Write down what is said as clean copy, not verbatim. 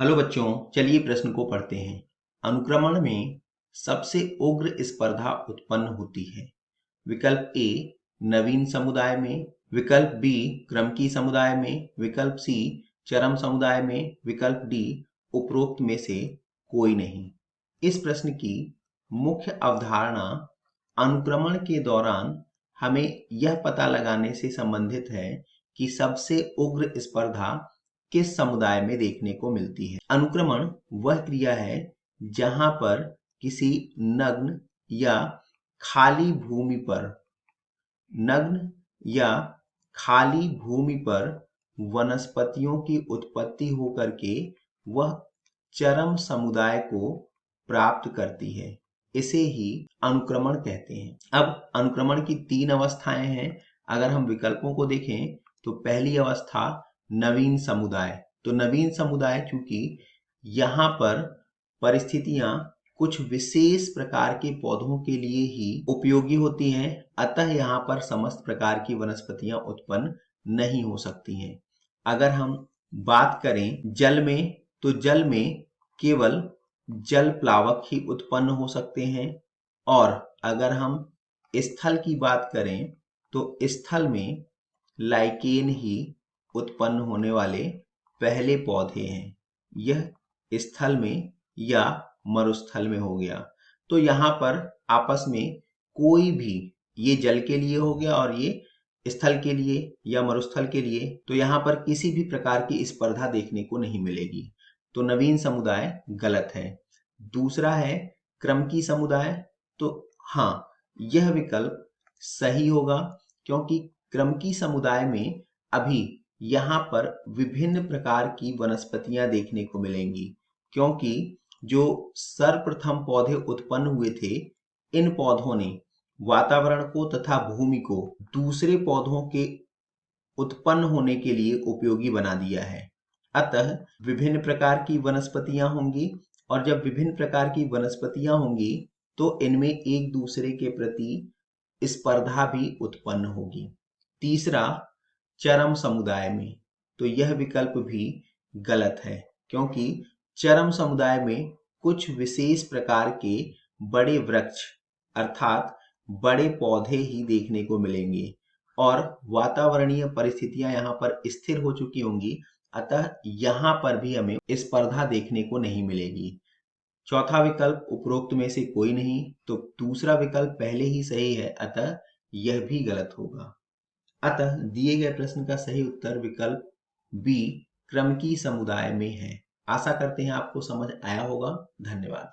Hello बच्चों, चलिए प्रश्न को पढ़ते हैं। अनुक्रमण में सबसे उग्र स्पर्धा उत्पन्न होती है। विकल्प ए नवीन समुदाय में, विकल्प बी क्रमकी समुदाय में, विकल्प सी चरम समुदाय में, विकल्प डी उपरोक्त में से कोई नहीं। इस प्रश्न की मुख्य अवधारणा अनुक्रमण के दौरान हमें यह पता लगाने से संबंधित है कि सबसे उग्र स्पर्धा किस समुदाय में देखने को मिलती है। अनुक्रमण वह क्रिया है जहां पर किसी नग्न या खाली भूमि पर वनस्पतियों की उत्पत्ति होकर के वह चरम समुदाय को प्राप्त करती है। इसे ही अनुक्रमण कहते हैं। अब अनुक्रमण की 3 अवस्थाएं हैं। अगर हम विकल्पों को देखें तो पहली अवस्था नवीन समुदाय। तो नवीन समुदाय चूंकि यहाँ पर परिस्थितियां कुछ विशेष प्रकार के पौधों के लिए ही उपयोगी होती हैं, अतः यहाँ पर समस्त प्रकार की वनस्पतियां उत्पन्न नहीं हो सकती हैं। अगर हम बात करें जल में, तो जल में केवल जल प्लावक ही उत्पन्न हो सकते हैं, और अगर हम स्थल की बात करें तो स्थल में लाइकेन ही उत्पन्न होने वाले पहले पौधे हैं। यह स्थल में या मरुस्थल में हो गया। तो यहाँ पर आपस में कोई भी, ये जल के लिए हो गया और ये स्थल के लिए या मरुस्थल के लिए, तो यहाँ पर किसी भी प्रकार की स्पर्धा देखने को नहीं मिलेगी। तो नवीन समुदाय गलत है। दूसरा है क्रमकी समुदाय। तो हाँ, यह विकल्प सही होगा, क्योंकि क्रमकी समुदाय में अभी यहाँ पर विभिन्न प्रकार की वनस्पतियां देखने को मिलेंगी, क्योंकि जो सर्वप्रथम पौधे उत्पन्न हुए थे, इन पौधों ने वातावरण को तथा भूमि को दूसरे पौधों के उत्पन्न होने के लिए उपयोगी बना दिया है। अतः विभिन्न प्रकार की वनस्पतियां होंगी, और जब विभिन्न प्रकार की वनस्पतियां होंगी तो इनमें एक दूसरे के प्रति स्पर्धा भी उत्पन्न होगी। तीसरा चरम समुदाय में, तो यह विकल्प भी गलत है, क्योंकि चरम समुदाय में कुछ विशेष प्रकार के बड़े वृक्ष अर्थात बड़े पौधे ही देखने को मिलेंगे, और वातावरणीय परिस्थितियां यहाँ पर स्थिर हो चुकी होंगी, अतः यहाँ पर भी हमें स्पर्धा देखने को नहीं मिलेगी। चौथा विकल्प उपरोक्त में से कोई नहीं, तो दूसरा विकल्प पहले ही सही है, अतः यह भी गलत होगा। अतः दिए गए प्रश्न का सही उत्तर विकल्प बी क्रमकी समुदाय में है। आशा करते हैं आपको समझ आया होगा। धन्यवाद।